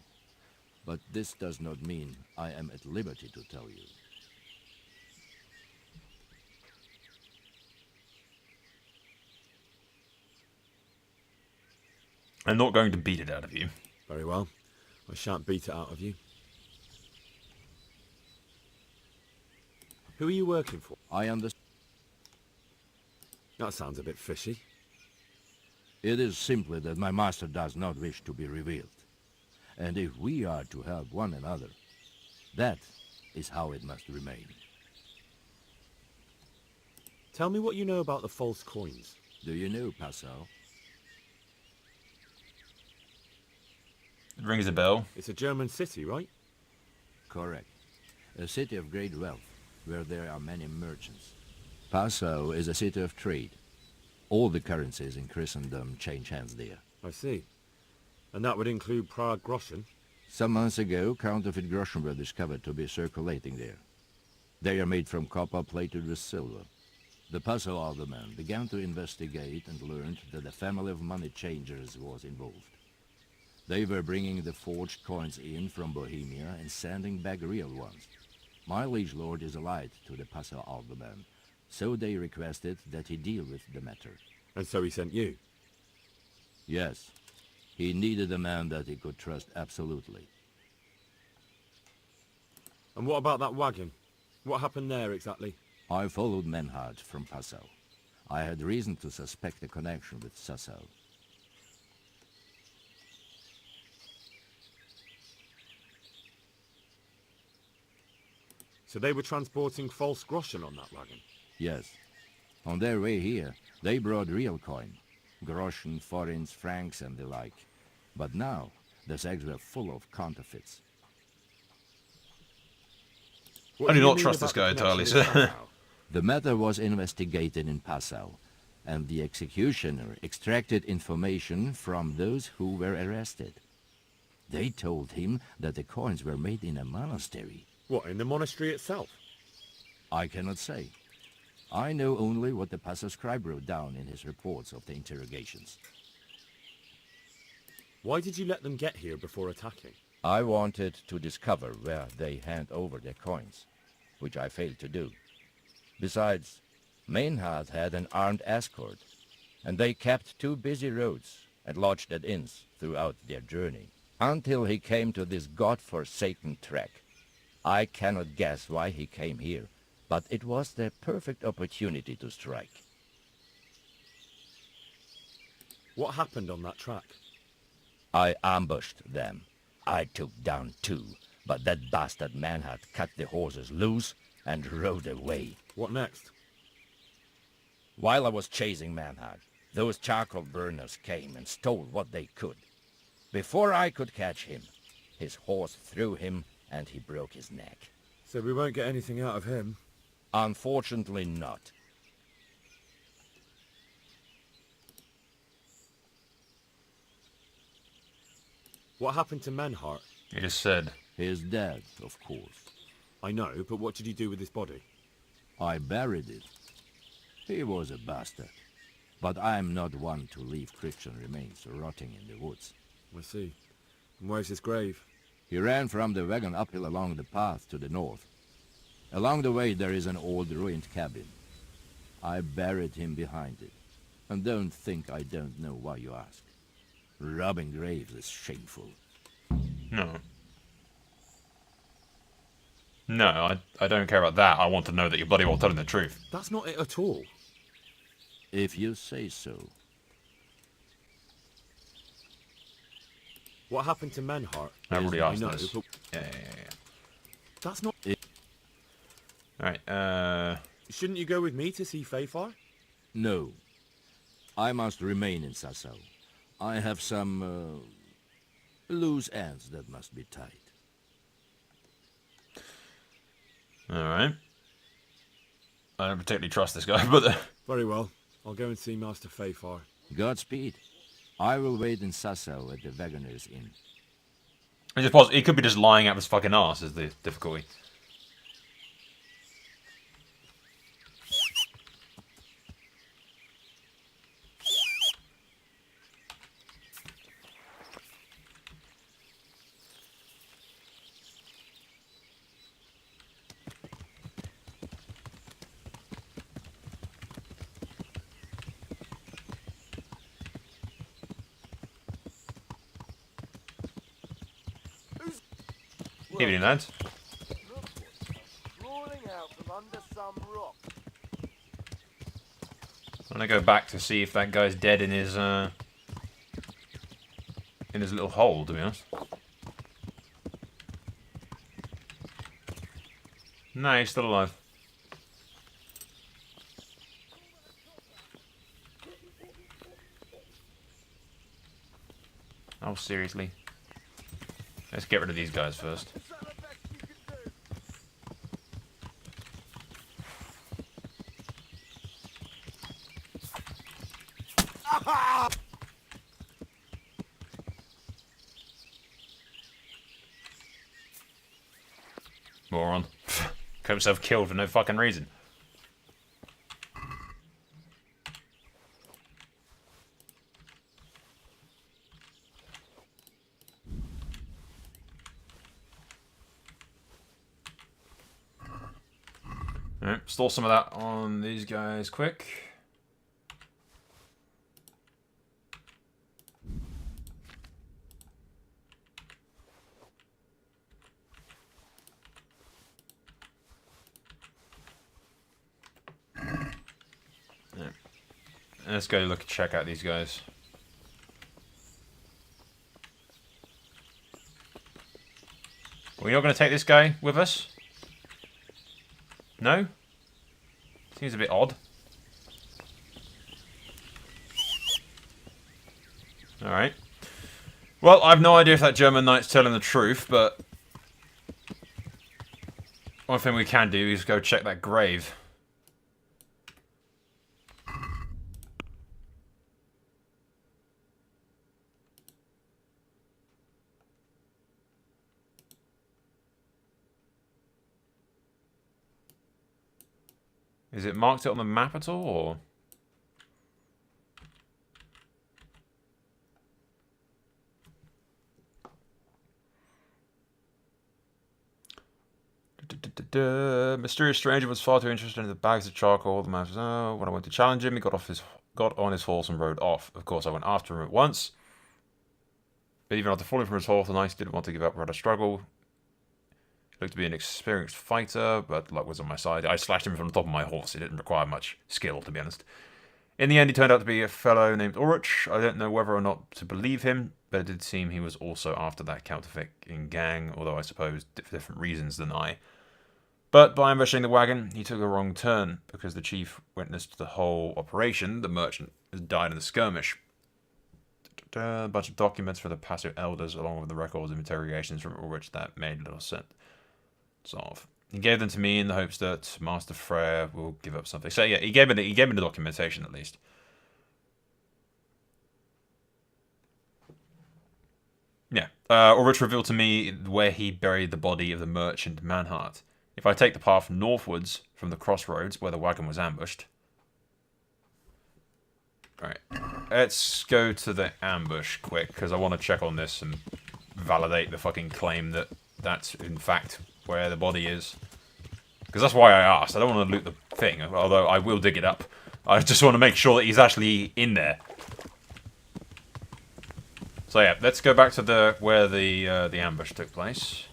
but this does not mean I am at liberty to tell you. I'm not going to beat it out of you. Very well. I shan't beat it out of you. Who are you working for? I understand. That sounds a bit fishy. It is simply that my master does not wish to be revealed. And if we are to help one another, that is how it must remain. Tell me what you know about the false coins. Do you know, Passau? It rings a bell. It's a German city, right? Correct. A city of great wealth, where there are many merchants. Passau is a city of trade. All the currencies in Christendom change hands there. I see. And that would include Prague groschen? Some months ago, counterfeit groschen were discovered to be circulating there. They are made from copper plated with silver. The Passau alderman began to investigate and learned that a family of money changers was involved. They were bringing the forged coins in from Bohemia and sending back real ones. My liege lord is allied to the Passau alderman, so they requested that he deal with the matter. And so he sent you? Yes. He needed a man that he could trust absolutely. And what about that wagon? What happened there exactly? I followed Menhard from Passau. I had reason to suspect a connection with Sasau. So they were transporting false groschen on that wagon? Yes. On their way here, they brought real coin. Groschen, forints, francs, and the like. But now, the sacks were full of counterfeits. I do not trust this guy entirely, sir. The matter was investigated in Passau, and the executioner extracted information from those who were arrested. They told him that the coins were made in a monastery. What, in the monastery itself? I cannot say. I know only what the Passau scribe wrote down in his reports of the interrogations. Why did you let them get here before attacking? I wanted to discover where they hand over their coins, which I failed to do. Besides, Meinhard had an armed escort, and they kept 2 busy roads and lodged at inns throughout their journey, until he came to this god-forsaken track. I cannot guess why he came here, but it was the perfect opportunity to strike. What happened on that track? I ambushed them. I took down 2, but that bastard Manhart cut the horses loose and rode away. What next? While I was chasing Manhart, those charcoal burners came and stole what they could. Before I could catch him, his horse threw him and he broke his neck. So we won't get anything out of him? Unfortunately not. What happened to Menhart? You just said. His dead, of course. I know, but what did you do with his body? I buried it. He was a bastard. But I'm not one to leave Christian remains rotting in the woods. I see. And where's his grave? He ran from the wagon uphill along the path to the north. Along the way there is an old ruined cabin. I buried him behind it. And don't think I don't know why you ask. Robbing graves is shameful. No. No, I don't care about that. I want to know that you're bloody well telling the truth. That's not it at all. If you say so. What happened to Menhart? I already asked know, this. but Yeah. that's not... Alright, Shouldn't you go with me to see Fafar? No. I must remain in Sasau. I have some, loose ends that must be tied. alright. I don't particularly trust this guy, but... Very well. I'll go and see Master Fafar. Godspeed. I will wait in Sasau at the Wagoner's Inn. He could be just lying out his fucking ass is the difficulty. Evening, lads. I'm gonna go back to see if that guy's dead in his little hole, to be honest. No, he's still alive. Oh, seriously. Let's get rid of these guys first. Moron. Got himself killed for no fucking reason. Alright, store some of that on these guys quick. Alright. Let's go check out these guys. We're not going to take this guy with us? No? Seems a bit odd. Alright. Well, I have no idea if that German knight's telling the truth, but... one thing we can do is go check that grave. Is it marked it on the map at all, or...? Mysterious stranger was far too interested in the bags of charcoal. The man says, "Oh, when I went to challenge him, he got on his horse and rode off. Of course, I went after him at once. But even after falling from his horse, the knight didn't want to give up or had a struggle. He looked to be an experienced fighter, but luck was on my side. I slashed him from the top of my horse. It didn't require much skill, to be honest. In the end, he turned out to be a fellow named Ulrich. I don't know whether or not to believe him, but it did seem he was also after that counterfeiting gang, although I suppose for different reasons than I. But by ambushing the wagon, he took a wrong turn, because the chief witnessed the whole operation. The merchant has died in the skirmish. A bunch of documents for the passive elders, along with the records of interrogations from Ulrich that made little sense. He gave them to me in the hopes that Master Freyr will give up something. So yeah, he gave me the documentation at least. Yeah, Ulrich revealed to me where he buried the body of the merchant Manhart. If I take the path northwards from the crossroads where the wagon was ambushed... Right, let's go to the ambush quick, because I want to check on this and validate the fucking claim that that's in fact where the body is. Because that's why I asked. I don't want to loot the thing, although I will dig it up. I just want to make sure that he's actually in there. So yeah, let's go back to where the ambush took place.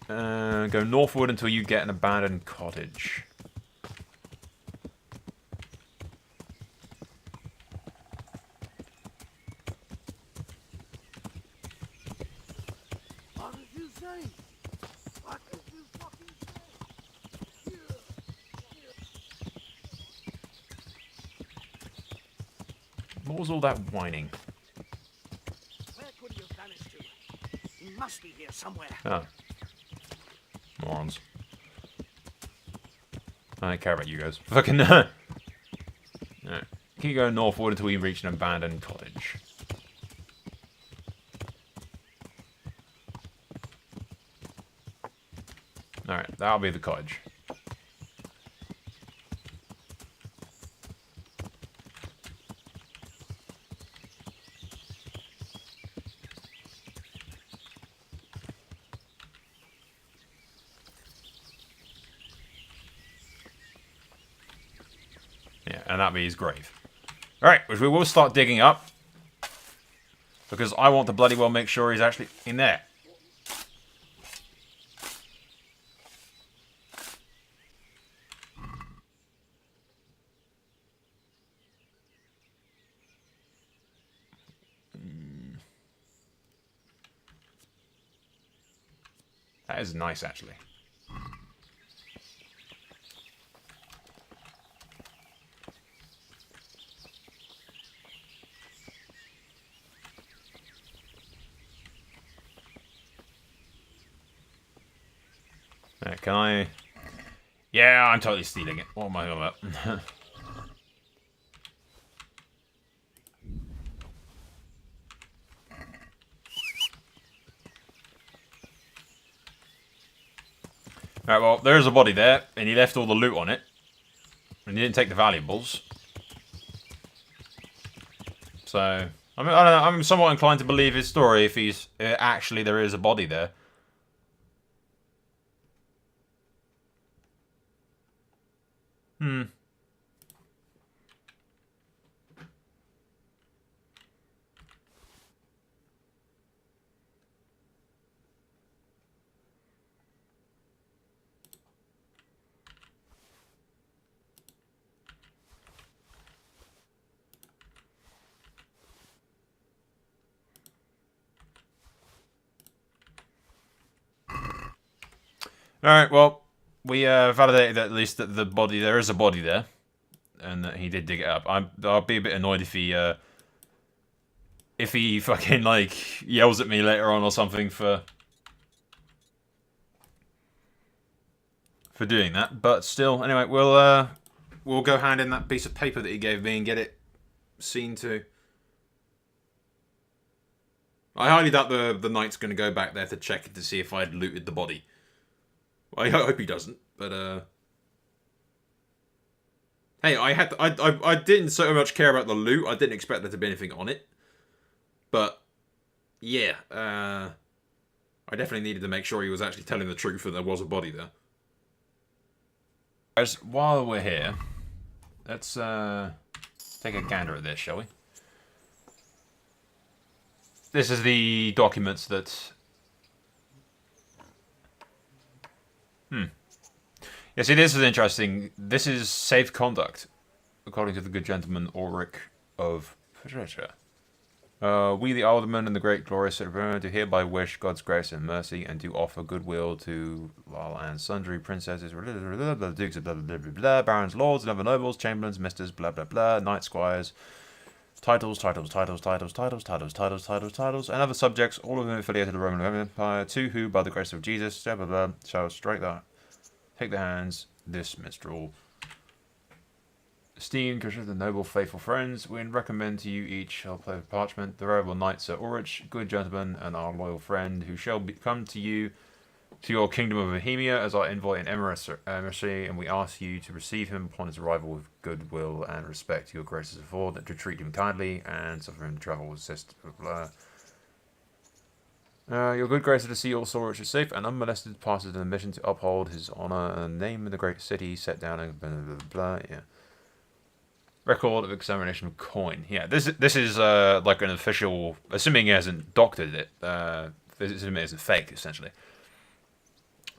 Go northward until you get an abandoned cottage. What did you say? What did you fucking say? What was all that whining? Where could he have vanished to? He must be here somewhere. Oh. Morons. I don't care about you guys. Fucking no. Keep going northward until we reach an abandoned cottage. Alright, that'll be the cottage. Yeah, and that'll be his grave. Alright, which we will start digging up. Because I want to bloody well make sure he's actually in there. That is nice, actually. Can I... Yeah, I'm totally stealing it. What am I on about? Alright, well, there's a body there, and he left all the loot on it. And he didn't take the valuables. So, I mean, I don't know, I'm somewhat inclined to believe his story if he's... actually, there is a body there. Alright, well, we validated that at least that the body, there is a body there. And that he did dig it up. I'll be a bit annoyed if he fucking, like, yells at me later on or something for doing that. But still, anyway, we'll go hand in that piece of paper that he gave me and get it seen to. I highly doubt the knight's going to go back there to check to see if I'd looted the body. I hope he doesn't, but hey, I didn't so much care about the loot. I didn't expect there to be anything on it. But yeah, I definitely needed to make sure he was actually telling the truth and there was a body there. Guys, while we're here, let's take a gander at this, shall we? This is the documents that... Yeah, see, this is interesting. This is safe conduct, according to the good gentleman Ulrich of Prussia. We, the aldermen and the great glorious citizen, do hereby wish God's grace and mercy, and do offer goodwill to Lal and sundry princesses, dukes of blah blah blah blah blah, barons, lords, and other nobles, chamberlains, misters, blah blah blah, knights, squires, titles, and other subjects, all of them affiliated with the Roman Empire, to who, by the grace of Jesus, blah blah blah, shall strike that. Take the hands, this minstrel. Esteemed, the noble, faithful friends, we recommend to you each shall play with parchment, the venerable knight Sir Ulrich, good gentleman, and our loyal friend, who shall come to you, to your kingdom of Bohemia, as our envoy and emissary, and we ask you to receive him upon his arrival with goodwill and respect. Your graces afford, to treat him kindly, and suffer him to travel with assist. Your good grace to see all Sir Ulrich is safe and unmolested passes an mission to uphold his honour and the name of the great city set down in blah, blah, blah, blah, yeah. Record of examination of coin. Yeah, this is like an official, assuming he hasn't doctored it, assuming it isn't fake, essentially.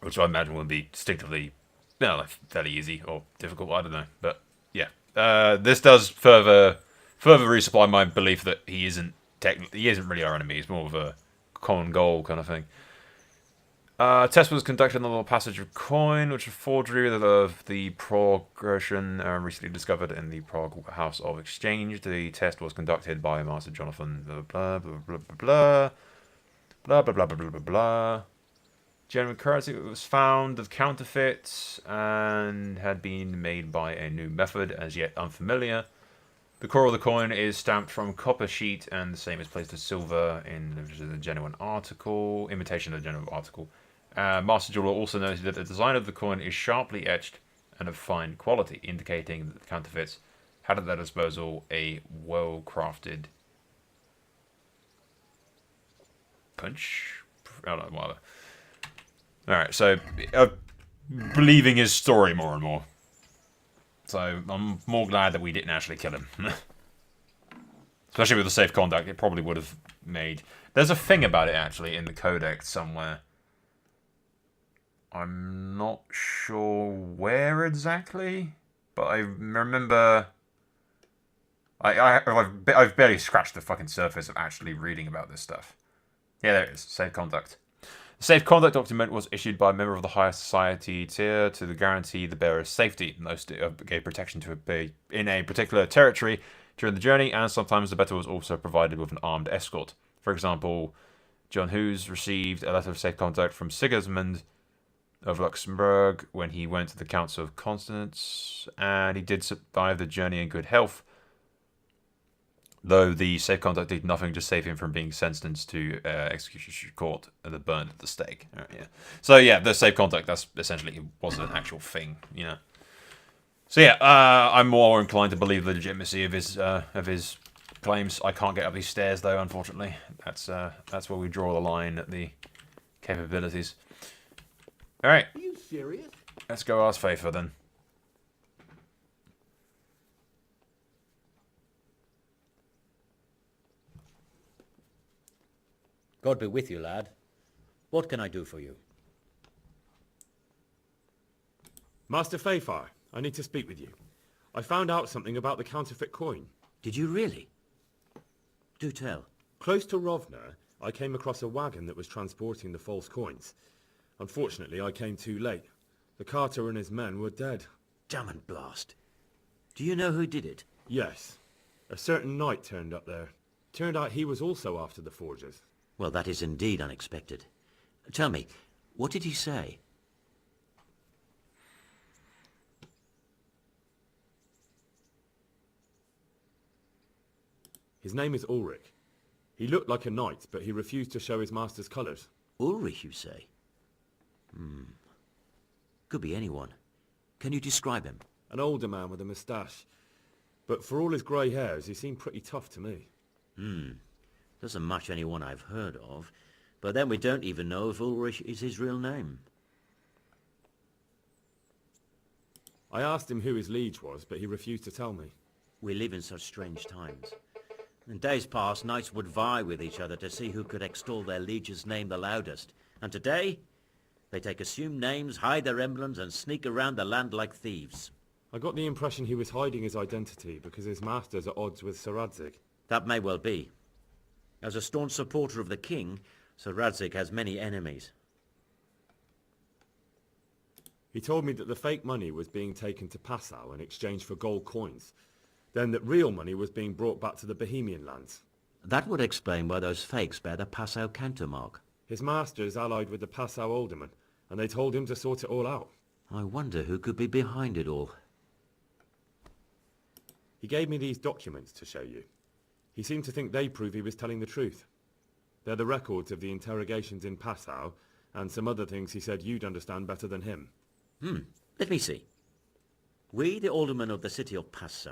which I imagine would be distinctively, like fairly easy or difficult. I don't know, but yeah, this does further resupply my belief that he isn't really our enemy. He's more of a common goal kind of thing. Test was conducted on the little passage of coin, which is a forgery of the progression recently discovered in the Prague House of Exchange. The test was conducted by Master Jonathan. Blah blah blah blah blah blah blah blah blah blah blah blah. Genuine currency was found of counterfeits and had been made by a new method, as yet unfamiliar. The core of the coin is stamped from copper sheet, and the same is placed as silver in the genuine article, imitation of the genuine article. Master Jeweler also noted that the design of the coin is sharply etched and of fine quality, indicating that the counterfeits had at their disposal a well-crafted punch. I don't know, whatever. Alright, so believing his story more and more. So I'm more glad that we didn't actually kill him. Especially with the safe conduct, it probably would have made... There's a thing about it, actually, in the codex somewhere. I'm not sure where exactly, but I remember... I've barely scratched the fucking surface of actually reading about this stuff. Yeah, there it is. Safe conduct. The safe conduct document was issued by a member of the higher society tier to guarantee the bearer's safety. Most gave protection to in a particular territory during the journey, and sometimes the better was also provided with an armed escort. For example, John Hughes received a letter of safe conduct from Sigismund of Luxembourg when he went to the Council of Constance, and he did survive the journey in good health, though the safe conduct did nothing to save him from being sentenced to execution court and burned at the stake. Yeah. So yeah, the safe conduct, that's essentially was an actual thing, you know. So yeah, I'm more inclined to believe the legitimacy of his claims. I can't get up these stairs though, unfortunately. That's where we draw the line at the capabilities. All right. Are you serious? Let's go ask Faithful then. God be with you, lad. What can I do for you? Master Fayfire, I need to speak with you. I found out something about the counterfeit coin. Did you really? Do tell. Close to Rovna, I came across a wagon that was transporting the false coins. Unfortunately, I came too late. The carter and his men were dead. Damn and blast. Do you know who did it? Yes. A certain knight turned up there. Turned out he was also after the forgers. Well, that is indeed unexpected. Tell me, what did he say? His name is Ulrich. He looked like a knight, but he refused to show his master's colours. Ulrich, you say? Could be anyone. Can you describe him? An older man with a moustache. But for all his grey hairs, he seemed pretty tough to me. Doesn't match anyone I've heard of. But then we don't even know if Ulrich is his real name. I asked him who his liege was, but he refused to tell me. We live in such strange times. In days past, knights would vie with each other to see who could extol their liege's name the loudest. And today, they take assumed names, hide their emblems, and sneak around the land like thieves. I got the impression he was hiding his identity because his master's at odds with Sir Radzig. That may well be. As a staunch supporter of the king, Sir Radzig has many enemies. He told me that the fake money was being taken to Passau in exchange for gold coins. Then that real money was being brought back to the Bohemian lands. That would explain why those fakes bear the Passau countermark. His master is allied with the Passau alderman, and they told him to sort it all out. I wonder who could be behind it all. He gave me these documents to show you. He seemed to think they prove he was telling the truth. They're the records of the interrogations in Passau, and some other things he said you'd understand better than him. Let me see. We, the aldermen of the city of Passau...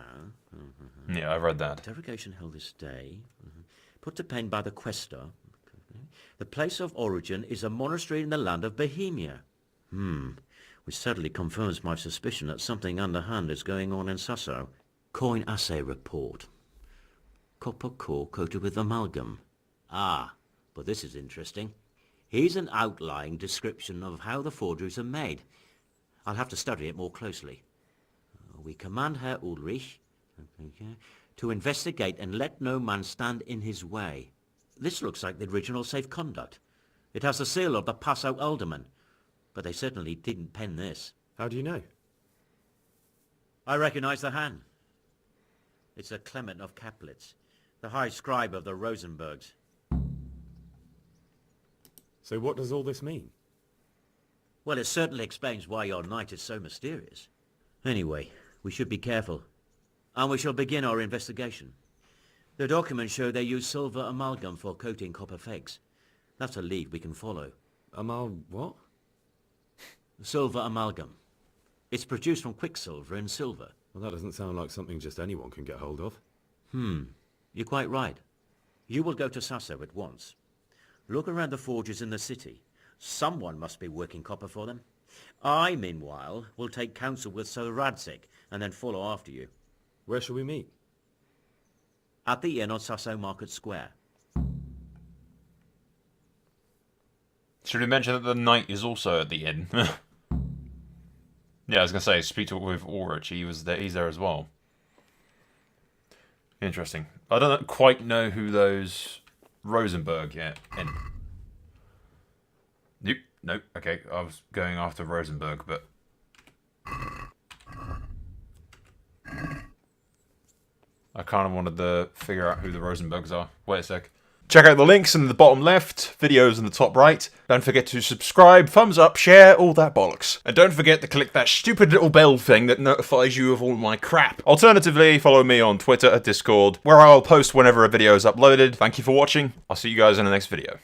Yeah, I've read that. Interrogation held this day. Put to pen by the questor. The place of origin is a monastery in the land of Bohemia. Which certainly confirms my suspicion that something underhand is going on in Sasso. Coin assay report. Copper core coated with amalgam. Ah, but this is interesting. Here's an outline description of how the forgeries are made. I'll have to study it more closely. We command Herr Ulrich to investigate and let no man stand in his way. This looks like the original safe conduct. It has the seal of the Passau alderman, but they certainly didn't pen this. How do you know? I recognize the hand. It's a Clement of Kaplitz, the high scribe of the Rosenbergs. So what does all this mean? Well, it certainly explains why your night is so mysterious. Anyway, we should be careful, and we shall begin our investigation. The documents show they use silver amalgam for coating copper fakes. That's a lead we can follow. What? Silver amalgam. It's produced from quicksilver and silver. Well, that doesn't sound like something just anyone can get hold of. You're quite right. You will go to Sasso at once. Look around the forges in the city. Someone must be working copper for them. I, meanwhile, will take counsel with Sir Radzik and then follow after you. Where shall we meet? At the inn on Sasso Market Square. Should we mention that the knight is also at the inn? Yeah, I was going to say, speak to with Ulrich, he's there as well. Interesting. I don't quite know who those Rosenberg yet. Nope. Okay, I was going after Rosenberg, but I kind of wanted to figure out who the Rosenbergs are. Wait a sec. Check out the links in the bottom left, videos in the top right. Don't forget to subscribe, thumbs up, share, all that bollocks. And don't forget to click that stupid little bell thing that notifies you of all my crap. Alternatively, follow me on Twitter or Discord, where I'll post whenever a video is uploaded. Thank you for watching. I'll see you guys in the next video.